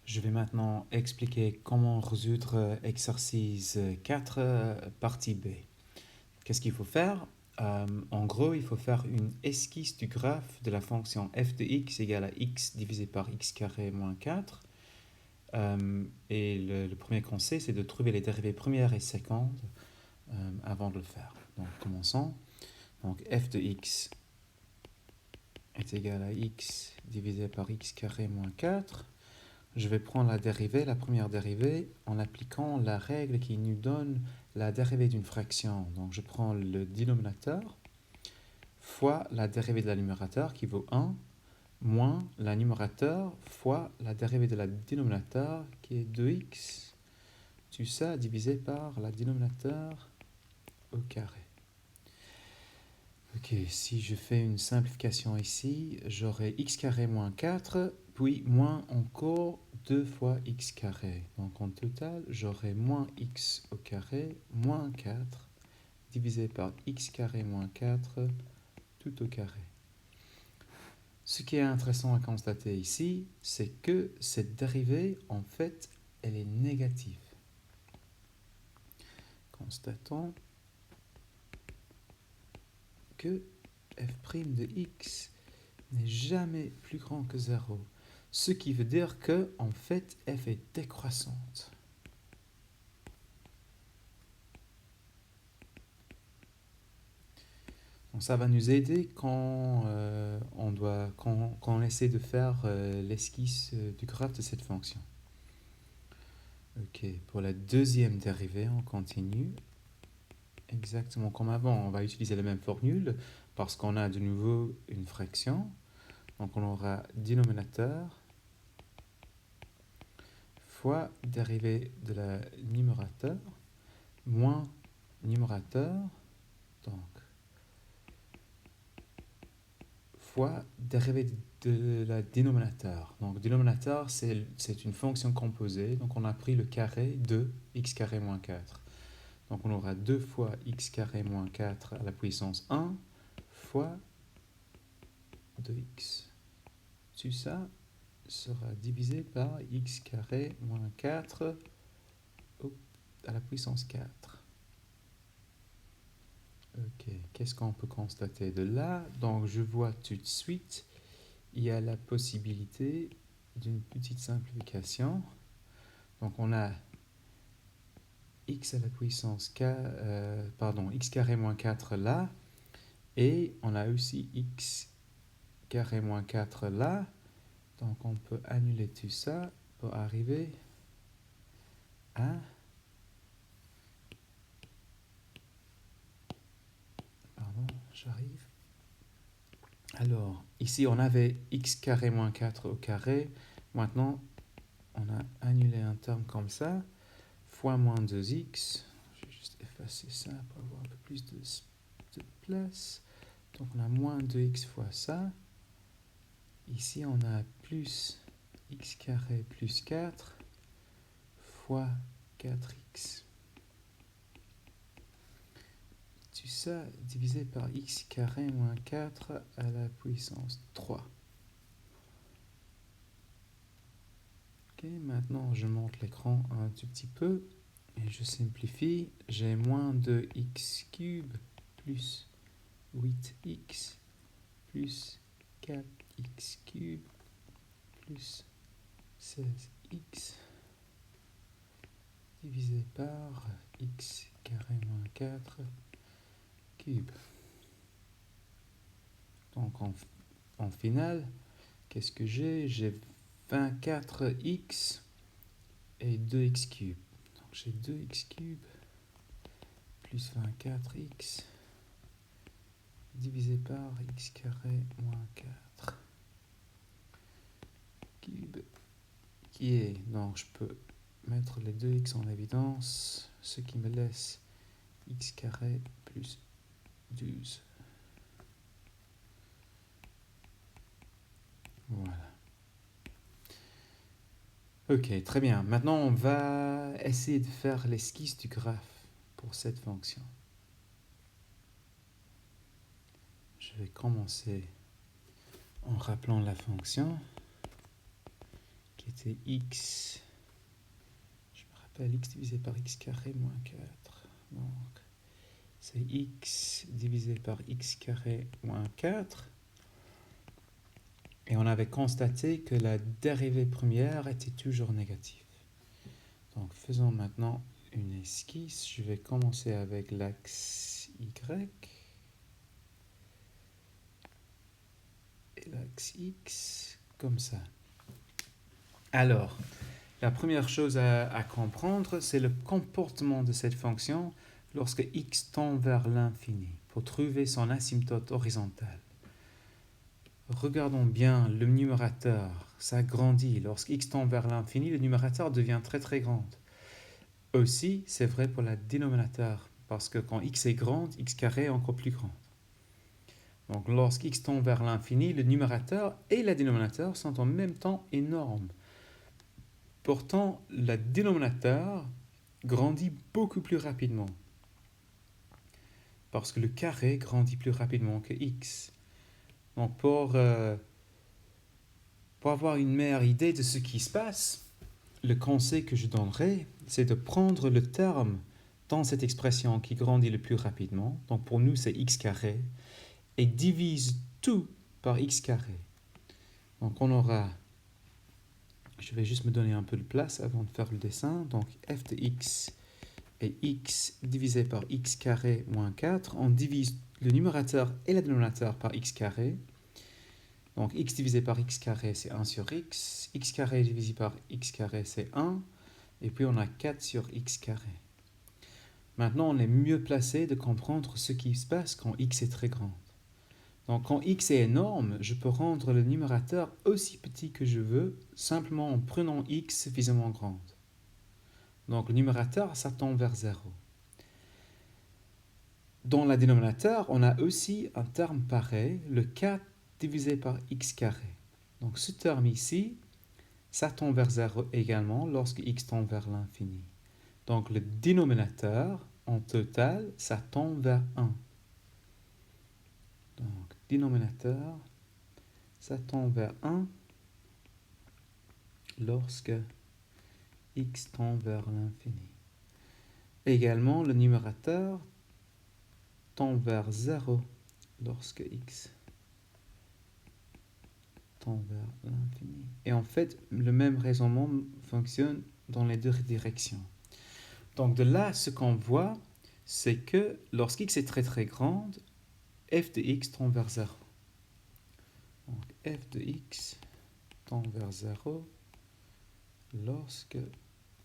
Je vais maintenant expliquer comment résoudre exercice 4, partie B. Qu'est-ce qu'il faut faire? En gros, il faut faire une esquisse du graphe de la fonction f de x égale à x divisé par x carré moins 4. Et le premier conseil, c'est de trouver les dérivées premières et secondes avant de le faire. Donc, commençons. Donc, f de x est égal à x divisé par x carré moins 4. Je vais prendre la première dérivée, en appliquant la règle qui nous donne la dérivée d'une fraction. Donc je prends le dénominateur fois la dérivée de la numérateur qui vaut 1, moins la numérateur fois la dérivée de la dénominateur qui est 2x. Tout ça divisé par la dénominateur au carré. Ok, si je fais une simplification ici, j'aurai x carré moins 4, puis moins encore 2 fois x carré. Donc en total, j'aurai moins x au carré moins 4 divisé par x carré moins 4 tout au carré. Ce qui est intéressant à constater ici, c'est que cette dérivée, en fait, elle est négative. Constatons que f' de x n'est jamais plus grand que 0. Ce qui veut dire que, en fait, f est décroissante. Donc ça va nous aider quand on essaie de faire l'esquisse du graphe de cette fonction. Ok, pour la deuxième dérivée, on continue. Exactement comme avant, on va utiliser la même formule parce qu'on a de nouveau une fraction. Donc on aura dénominateur fois dérivée de la numérateur moins numérateur, donc fois dérivée de la dénominateur. Donc dénominateur, c'est une fonction composée, donc on a pris le carré de x carré moins 4. Donc on aura 2 fois x carré moins 4 à la puissance 1 fois 2x. Tout ça sera divisé par x carré moins 4 à la puissance 4. Ok, qu'est-ce qu'on peut constater de là? Donc je vois tout de suite, il y a la possibilité d'une petite simplification. Donc on a x à la puissance x carré moins 4 là, et on a aussi x carré moins 4 là. Donc on peut annuler tout ça pour arriver à... Pardon, j'arrive. Alors, ici on avait x carré moins 4 au carré. Maintenant, on a annulé un terme comme ça, fois moins 2x. Je vais juste effacer ça pour avoir un peu plus de place. Donc on a moins 2x fois ça. Ici on a plus x carré plus 4 fois 4x. Tout ça divisé par x carré moins 4 à la puissance 3. Ok, maintenant je monte l'écran un tout petit peu et je simplifie. J'ai moins 2x cube plus 8x plus 4x cube plus 16x divisé par x carré moins 4 cube. Donc en finale, qu'est-ce que j'ai? J'ai 24x et 2x cube. Donc j'ai 2x cube plus 24x divisé par x carré moins 4 cube qui est, donc je peux mettre les 2x en évidence, ce qui me laisse x carré plus 12. Voilà. Ok, très bien. Maintenant, on va essayer de faire l'esquisse du graphe pour cette fonction. Je vais commencer en rappelant la fonction qui est c'est x, je me rappelle, x divisé par x carré moins 4. Donc, c'est x divisé par x carré moins 4. Et on avait constaté que la dérivée première était toujours négative. Donc, faisons maintenant une esquisse. Je vais commencer avec l'axe y et l'axe x, comme ça. Alors, la première chose à comprendre, c'est le comportement de cette fonction lorsque x tend vers l'infini, pour trouver son asymptote horizontale. Regardons bien le numérateur, ça grandit. Lorsque x tend vers l'infini, le numérateur devient très très grand. Aussi, c'est vrai pour le dénominateur, parce que quand x est grand, x carré est encore plus grand. Donc lorsque x tend vers l'infini, le numérateur et le dénominateur sont en même temps énormes. Pourtant, le dénominateur grandit beaucoup plus rapidement, parce que le carré grandit plus rapidement que x. Donc pour avoir une meilleure idée de ce qui se passe, le conseil que je donnerai, c'est de prendre le terme dans cette expression qui grandit le plus rapidement, donc pour nous c'est x carré, et divise tout par x carré. Donc on aura, je vais juste me donner un peu de place avant de faire le dessin, donc f de x est x divisé par x carré moins 4, on divise le numérateur et le dénominateur par x carré. Donc x divisé par x carré, c'est 1 sur x. X carré divisé par x carré, c'est 1. Et puis on a 4 sur x carré. Maintenant, on est mieux placé de comprendre ce qui se passe quand x est très grand. Donc quand x est énorme, je peux rendre le numérateur aussi petit que je veux, simplement en prenant x suffisamment grand. Donc le numérateur, ça tend vers 0. Dans le dénominateur, on a aussi un terme pareil, le 4 divisé par x carré. Donc ce terme ici, ça tend vers 0 également lorsque x tend vers l'infini. Donc le dénominateur, en total, ça tend vers 1. Donc dénominateur, ça tend vers 1 lorsque x tend vers l'infini. Également, le numérateur tend vers 0 lorsque x tend vers l'infini. Et en fait, le même raisonnement fonctionne dans les deux directions. Donc de là, ce qu'on voit, c'est que lorsqu'x est très très grande, f de x tend vers 0. Donc f de x tend vers 0 lorsque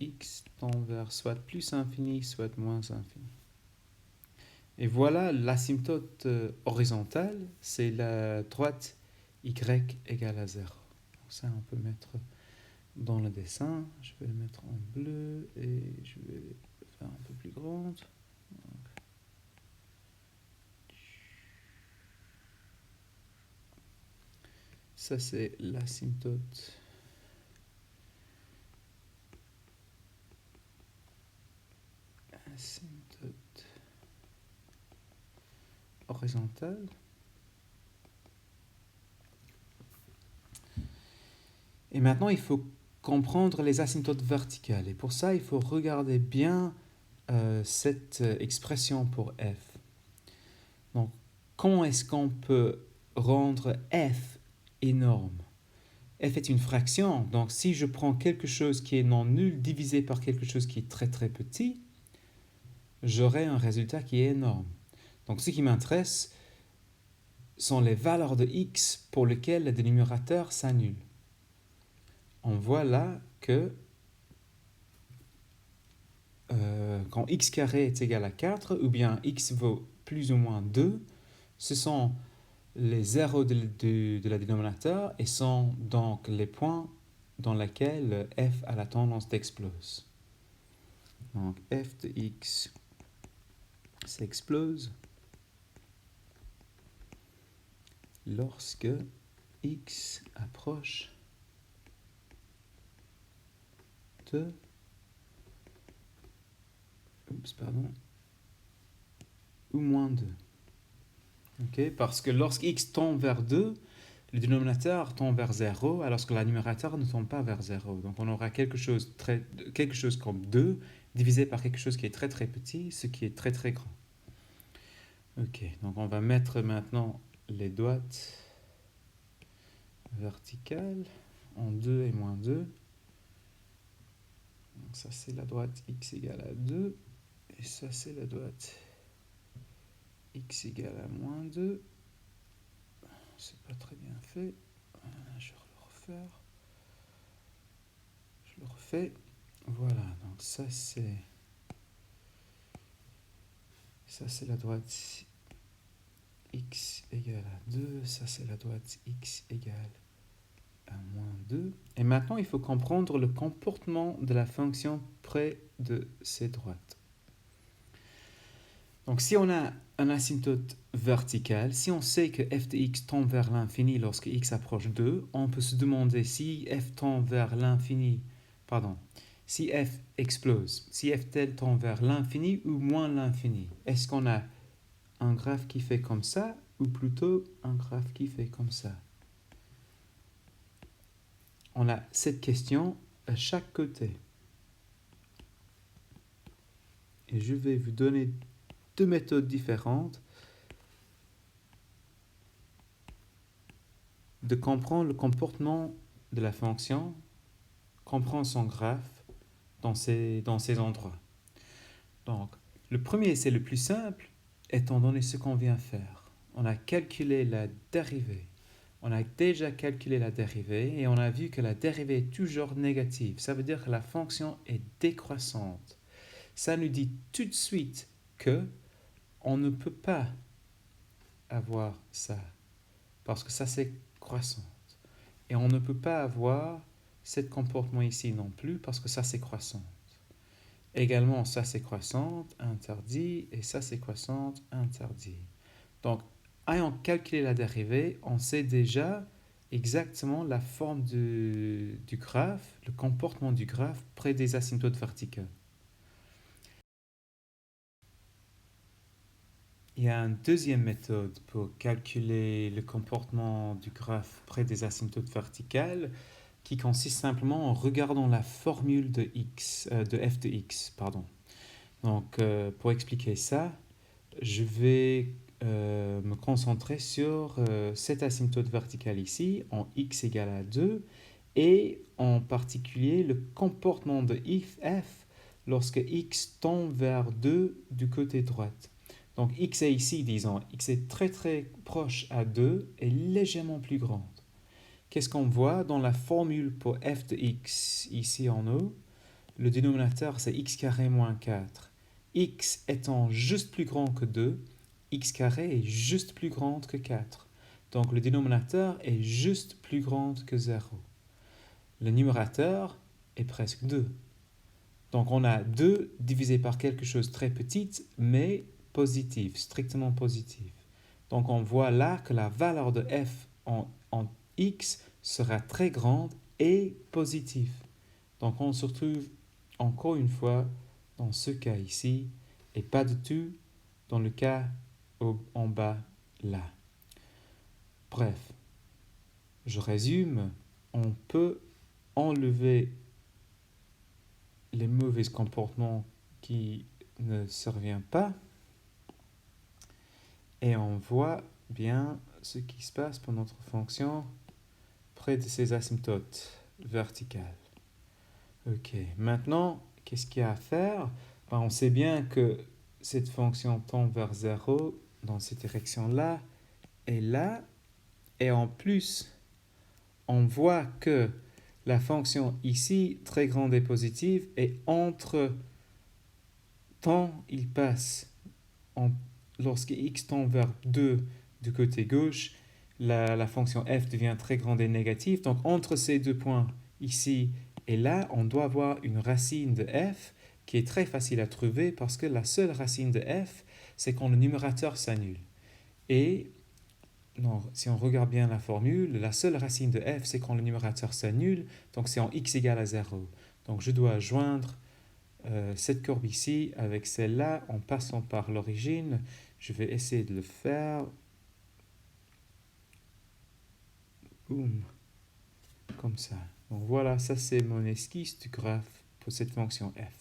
x tend vers soit plus infini, soit moins infini. Et voilà l'asymptote horizontale, c'est la droite y égale à 0. Donc ça, on peut mettre dans le dessin. Je vais le mettre en bleu et je vais le faire un peu plus grande. Ça, c'est l'asymptote horizontale. Et maintenant, il faut comprendre les asymptotes verticales. Et pour ça, il faut regarder bien cette expression pour f. Donc, comment est-ce qu'on peut rendre f énorme? F est une fraction, donc si je prends quelque chose qui est non nul divisé par quelque chose qui est très très petit, j'aurai un résultat qui est énorme. Donc ce qui m'intéresse sont les valeurs de x pour lesquelles le dénominateur s'annule. On voit là que quand x carré est égal à 4, ou bien x vaut plus ou moins 2, ce sont les zéros de la dénominateur et sont donc les points dans lesquels f a la tendance d'explose. Donc f de x s'explose lorsque x approche de ou moins 2. Okay? Parce que lorsque x tend vers 2, le dénominateur tend vers 0 alors que le numérateur ne tend pas vers 0. Donc on aura quelque chose comme 2 divisé par quelque chose qui est très très petit, ce qui est très très grand. Ok, donc on va mettre maintenant les droites verticales en 2 et moins 2. Donc ça c'est la droite x égale à 2 et ça c'est la droite x égale à moins 2. C'est pas très bien fait. Je vais le refaire. Je le refais. Voilà, donc ça c'est la droite x égale à 2, ça c'est la droite x égale à moins 2. Et maintenant, il faut comprendre le comportement de la fonction près de ces droites. Donc si on a un asymptote vertical, si on sait que f de x tend vers l'infini lorsque x approche 2, on peut se demander si f tend vers l'infini, si f explose, si f tel tend vers l'infini ou moins l'infini. Est-ce qu'on a un graphe qui fait comme ça ou plutôt un graphe qui fait comme ça? On a cette question à chaque côté. Et je vais vous donner deux méthodes différentes de comprendre le comportement de la fonction, comprendre son graphe dans ces endroits. Donc, le premier, c'est le plus simple, étant donné ce qu'on vient faire. On a calculé la dérivée. On a déjà calculé la dérivée et on a vu que la dérivée est toujours négative. Ça veut dire que la fonction est décroissante. Ça nous dit tout de suite que on ne peut pas avoir ça parce que ça c'est croissante. Et on ne peut pas avoir ce comportement ici non plus parce que ça c'est croissante. Également, ça c'est croissante, interdit, et ça c'est croissante, interdit. Donc, ayant calculé la dérivée, on sait déjà exactement la forme du graphe, le comportement du graphe près des asymptotes verticaux. Il y a une deuxième méthode pour calculer le comportement du graphe près des asymptotes verticales qui consiste simplement en regardant la formule de f de x. Donc, pour expliquer ça, je vais me concentrer sur cette asymptote verticale ici, en x égale à 2, et en particulier le comportement de f lorsque x tend vers 2 du côté droit. Donc x est ici, disons, x est très très proche à 2 et légèrement plus grande. Qu'est-ce qu'on voit dans la formule pour f de x ici en haut? Le dénominateur c'est x carré moins 4. X étant juste plus grand que 2, x carré est juste plus grande que 4. Donc le dénominateur est juste plus grande que 0. Le numérateur est presque 2. Donc on a 2 divisé par quelque chose de très petit, mais positif, strictement positif. Donc on voit là que la valeur de f en x sera très grande et positive. Donc on se retrouve encore une fois dans ce cas ici et pas du tout dans le cas en bas là. Bref, je résume, on peut enlever les mauvais comportements qui ne servent pas et on voit bien ce qui se passe pour notre fonction près de ces asymptotes verticales. Ok, maintenant, qu'est-ce qu'il y a à faire? On sait bien que cette fonction tend vers 0 dans cette direction-là et là. Et en plus, on voit que la fonction ici, très grande et positive, et entre temps, il passe, lorsque x tend vers 2 du côté gauche, la fonction f devient très grande et négative. Donc entre ces deux points, ici et là, on doit avoir une racine de f qui est très facile à trouver parce que la seule racine de f, c'est quand le numérateur s'annule. Et non, si on regarde bien la formule, la seule racine de f, c'est quand le numérateur s'annule, donc c'est en x égale à 0. Donc je dois joindre cette courbe ici avec celle-là en passant par l'origine. Je vais essayer de le faire. Boum, comme ça. Donc voilà, ça c'est mon esquisse du graphe pour cette fonction f.